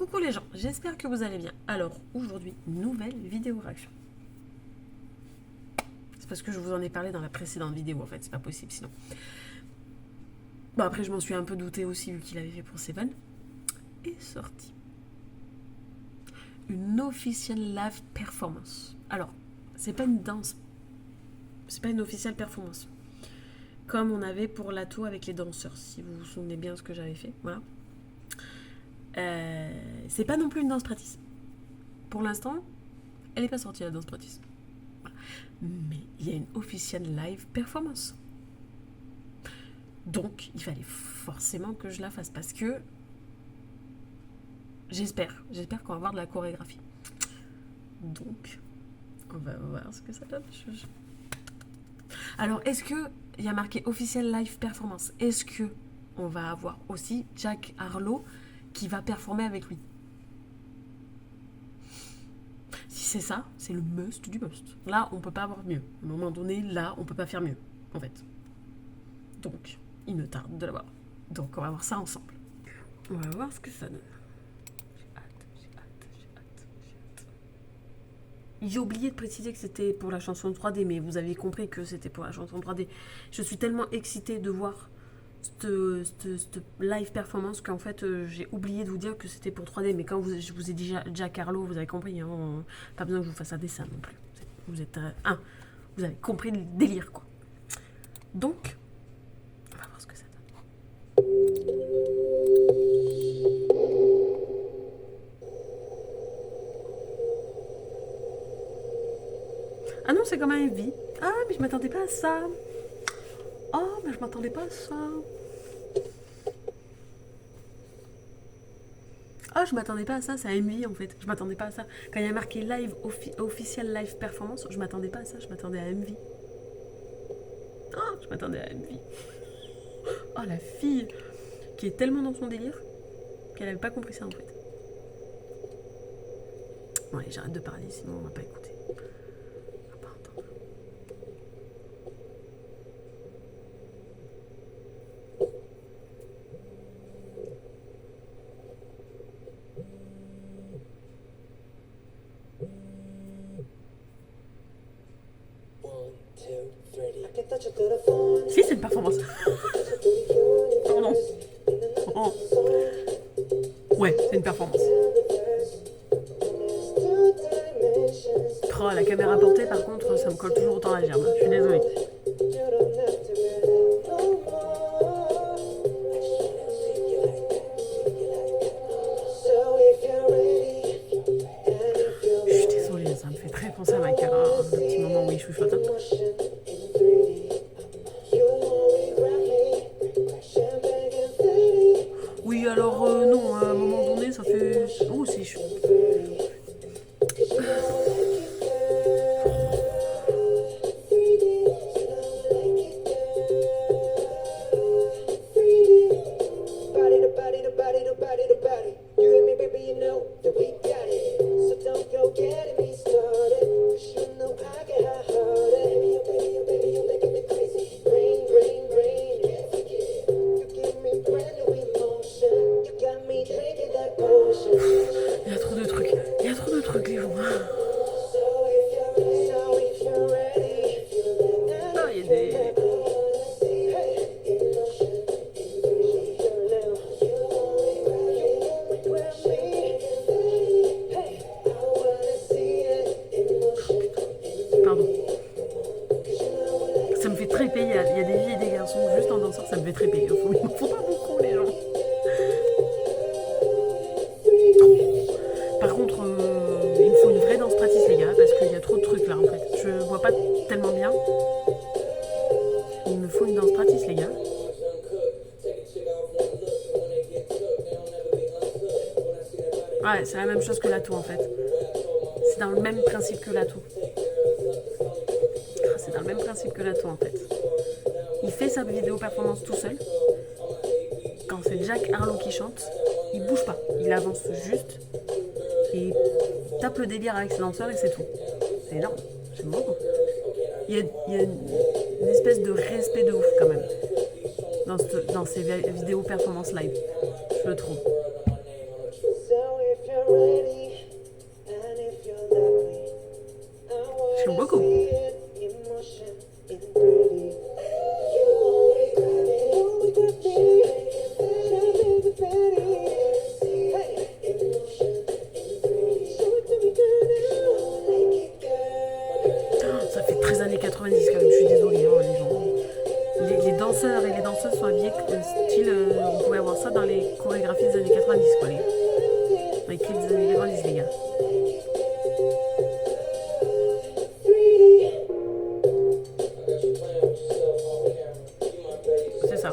Coucou les gens, j'espère que vous allez bien. Alors, aujourd'hui, nouvelle vidéo réaction. C'est parce que je vous en ai parlé dans la précédente vidéo, en fait, c'est pas possible sinon. Bon, après, je m'en suis un peu douté aussi, vu qu'il avait fait pour Seven. Est sorti une official live performance. Alors, c'est pas une danse, c'est pas une official performance. Comme on avait pour l'ATO avec les danseurs, si vous vous souvenez bien de ce que j'avais fait, voilà. C'est pas non plus une danse practice. Pour l'instant, elle n'est pas sortie la danse practice. Voilà. Mais il y a une official live performance. Donc, il fallait forcément que je la fasse parce que j'espère qu'on va avoir de la chorégraphie. Donc, on va voir ce que ça donne. Alors, est-ce que il y a marqué official live performance? Est-ce que on va avoir aussi Jack Harlow qui va performer avec lui? Si c'est ça, c'est le must du must. Là, on peut pas avoir mieux. À un moment donné, là, on peut pas faire mieux, en fait. Donc, il me tarde de l'avoir. Donc, on va voir ça ensemble. On va voir ce que ça donne. J'ai hâte. J'ai oublié de préciser que c'était pour la chanson 3D, mais vous avez compris que c'était pour la chanson 3D. Je suis tellement excitée de voir cette live performance qu'en fait j'ai oublié de vous dire que c'était pour 3D, mais quand je vous ai dit Jack Harlow, vous avez compris, hein, pas besoin que je vous fasse un dessin non plus. Vous êtes vous avez compris le délire, quoi. Donc, on va voir ce que ça donne. Ah non, c'est comme un MV. Ah, mais je m'attendais pas à ça. Oh, mais je m'attendais pas à ça. Ah, je m'attendais pas à ça, c'est un MV en fait. Je m'attendais pas à ça. Quand il y a marqué live, official live performance, je m'attendais pas à ça, je m'attendais à MV. Ah, je m'attendais à MV. Oh, la fille qui est tellement dans son délire qu'elle avait pas compris ça en fait. Bon, allez, j'arrête de parler, sinon on va pas écouter. On va pas entendre. Si, c'est une performance. Oh non. Oh. Ouais, c'est une performance. Oh, la caméra portée, par contre, ça me colle toujours autant à la gerbe. Je suis désolée. Je suis désolée, ça me fait très penser à Michael, hein, le petit moment où il chuchote. Oui, alors non, à un moment donné, ça fait... Oh, c'est chaud. Il y a trop de trucs, les gens. Ah, il y a des... Pardon. Ça me fait triper, il y a des filles et des garçons, juste en dansant, ça me fait triper. Il ne faut pas beaucoup, les gens. Par contre, il me faut une vraie danse pratique, les gars, parce qu'il y a trop de trucs là, en fait. Je vois pas tellement bien. Il me faut une danse pratique, les gars. Ouais, c'est la même chose que l'atout, en fait. C'est dans le même principe que l'atout. C'est dans le même principe que l'atout, en fait. Il fait sa vidéo performance tout seul. Quand c'est Jack Harlow qui chante, il bouge pas. Il avance juste et tape le délire avec ses danseurs et c'est tout. C'est énorme. J'aime beaucoup. Il y a une espèce de respect de ouf quand même dans ces vidéos performance live, je le trouve. J'aime beaucoup. Ça fait très années 90 quand même, je suis désolée, hein, les gens. Les danseurs et les danseuses sont habillés style. On pouvait avoir ça dans les chorégraphies des années 90, quoi, dans les clips des années 90, les gars. C'est ça.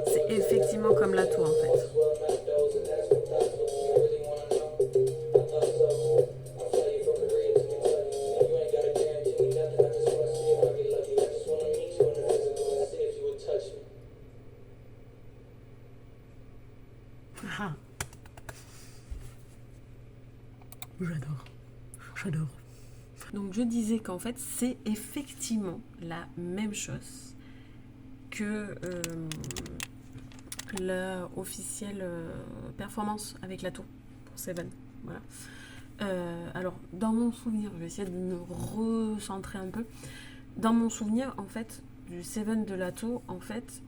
C'est effectivement comme la tour en fait. Ah, j'adore. J'adore. Donc je disais qu'en fait c'est effectivement la même chose que la officielle performance avec la tour pour Seven. Voilà. Alors dans mon souvenir, je vais essayer de me recentrer un peu. Dans mon souvenir, en fait, du Seven de Lato, en fait,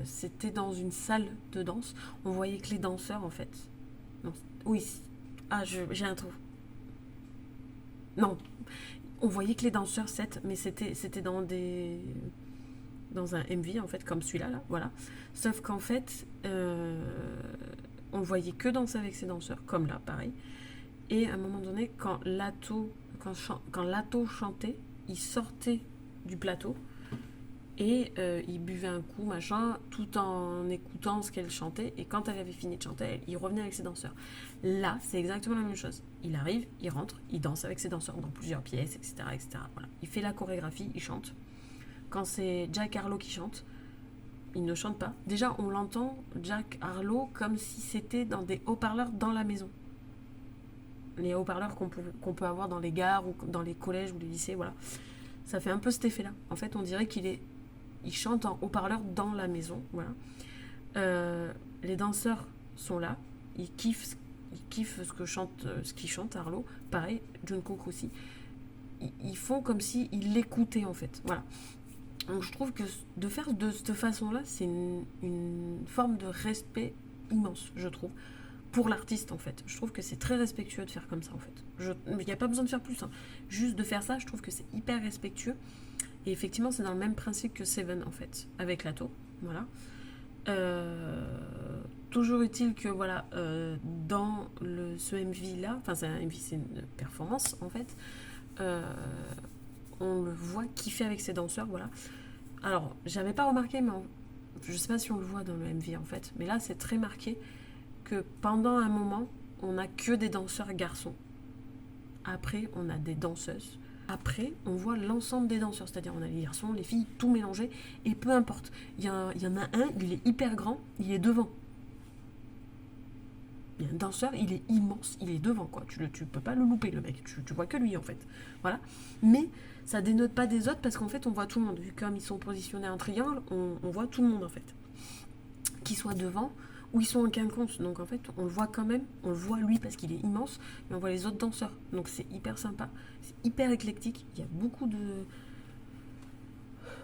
c'était dans une salle de danse. On voyait que les danseurs, en fait. Non, oui. Ah, j'ai un trou. Non. On voyait que les danseurs, mais c'était dans un MV, en fait, comme celui-là, là, voilà. Sauf qu'en fait, on voyait que danser avec ces danseurs, comme là, pareil. Et à un moment donné, quand Lato chantait, il sortait du plateau et il buvait un coup, machin, tout en écoutant ce qu'elle chantait. Et quand elle avait fini de chanter, il revenait avec ses danseurs. Là, c'est exactement la même chose. Il arrive, il rentre, il danse avec ses danseurs dans plusieurs pièces, etc. etc. Voilà. Il fait la chorégraphie, il chante. Quand c'est Jack Harlow qui chante, il ne chante pas. Déjà, on l'entend, Jack Harlow, comme si c'était dans des haut-parleurs dans la maison. Les haut-parleurs qu'on peut avoir dans les gares ou dans les collèges ou les lycées, voilà. Ça fait un peu cet effet-là. En fait, on dirait qu'il chante en haut-parleur dans la maison, voilà. Les danseurs sont là, ils kiffent ce qu'il chante Harlow. Pareil, Jungkook aussi. Ils font comme s'ils l'écoutaient en fait, voilà. Donc je trouve que de faire de cette façon-là, c'est une forme de respect immense, je trouve, pour l'artiste en fait. Je trouve que c'est très respectueux de faire comme ça en fait. Il n'y a pas besoin de faire plus, hein. Juste de faire ça, je trouve que c'est hyper respectueux. Et effectivement, c'est dans le même principe que Seven en fait, avec Lato. Voilà. Toujours est-il que voilà, dans ce MV là, enfin c'est un MV, c'est une performance en fait. On le voit kiffer avec ses danseurs, voilà. Alors, j'avais pas remarqué, mais je sais pas si on le voit dans le MV en fait, mais là c'est très marqué que pendant un moment, on n'a que des danseurs garçons. Après, on a des danseuses. Après, on voit l'ensemble des danseurs, c'est-à-dire on a les garçons, les filles, tout mélangé, et peu importe. Il y en a un, il est hyper grand, il est devant. Il y a un danseur, il est immense, il est devant, quoi. Tu peux pas le louper, le mec. Tu vois que lui, en fait. Voilà. Mais ça dénote pas des autres parce qu'en fait, on voit tout le monde. Vu comme ils sont positionnés en triangle, on voit tout le monde, en fait. Qu'ils soient devant ou ils sont en quinconce. Donc, en fait, on le voit quand même. On le voit lui parce qu'il est immense, mais on voit les autres danseurs. Donc, c'est hyper sympa. C'est hyper éclectique. Il y a beaucoup de...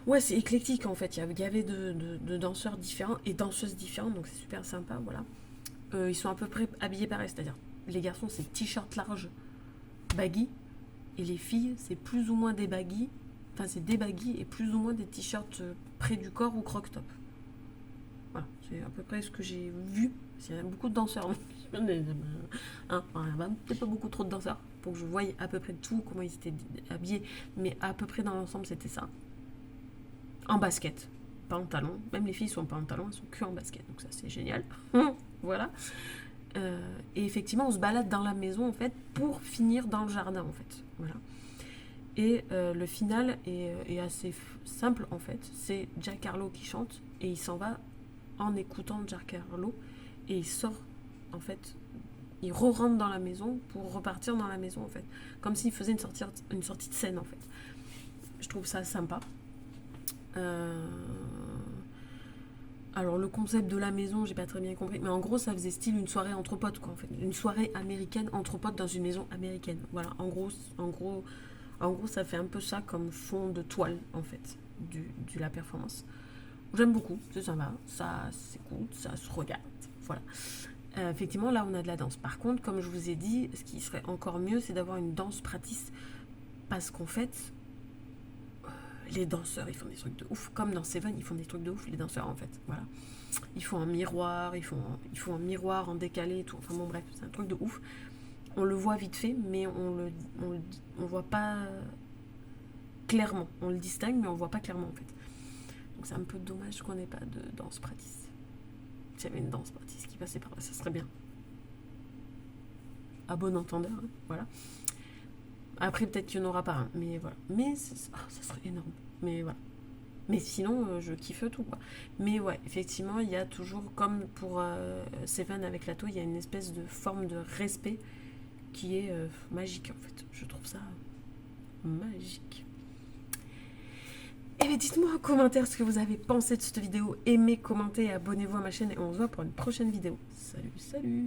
Ouais, c'est éclectique, en fait. Il y avait de danseurs différents et danseuses différentes. Donc, c'est super sympa, voilà. Ils sont à peu près habillés pareil, c'est-à-dire les garçons c'est t-shirt large baggy et les filles c'est plus ou moins des baggy, enfin c'est des baggy et plus ou moins des t-shirts près du corps ou croc top. Voilà, c'est à peu près ce que j'ai vu. Il y a beaucoup de danseurs, hein, peut-être pas beaucoup trop de danseurs pour que je voie à peu près tout comment ils étaient habillés, mais à peu près dans l'ensemble c'était ça. En basket, pas en talons, même les filles sont pas en talons, elles sont que en basket, donc ça c'est génial. Voilà. Et effectivement, on se balade dans la maison en fait pour finir dans le jardin en fait. Voilà. Et le final est assez simple en fait. C'est Jack Harlow qui chante et il s'en va en écoutant Jack Harlow et il sort en fait. Il re-rentre dans la maison pour repartir dans la maison en fait. Comme s'il faisait une sortie de scène en fait. Je trouve ça sympa. Alors le concept de la maison, j'ai pas très bien compris, mais en gros ça faisait style une soirée entre potes quoi en fait, une soirée américaine entre potes dans une maison américaine. Voilà, en gros ça fait un peu ça comme fond de toile en fait de la performance. J'aime beaucoup, c'est sympa, ça s'écoute, ça se regarde, voilà. Effectivement là on a de la danse. Par contre comme je vous ai dit, ce qui serait encore mieux c'est d'avoir une danse pratique parce qu'en fait les danseurs ils font des trucs de ouf, comme dans Seven ils font des trucs de ouf les danseurs en fait, voilà. Ils font un miroir, ils font un miroir en décalé et tout. Enfin bon bref, c'est un truc de ouf. On le voit vite fait, mais on voit pas clairement. On le distingue, mais on le voit pas clairement en fait. Donc c'est un peu dommage qu'on n'ait pas de danse pratique. S'il y avait une danse pratique qui passait par là, ça serait bien. À bon entendeur, hein, voilà. Après peut-être qu'il n'y en aura pas un, mais voilà. Mais ça serait énorme. Mais voilà. Mais sinon, je kiffe tout, quoi. Mais ouais, effectivement, il y a toujours, comme pour Seven avec Lato, il y a une espèce de forme de respect qui est magique, en fait. Je trouve ça magique. Et bien, dites-moi en commentaire ce que vous avez pensé de cette vidéo. Aimez, commentez, abonnez-vous à ma chaîne et on se voit pour une prochaine vidéo. Salut, salut!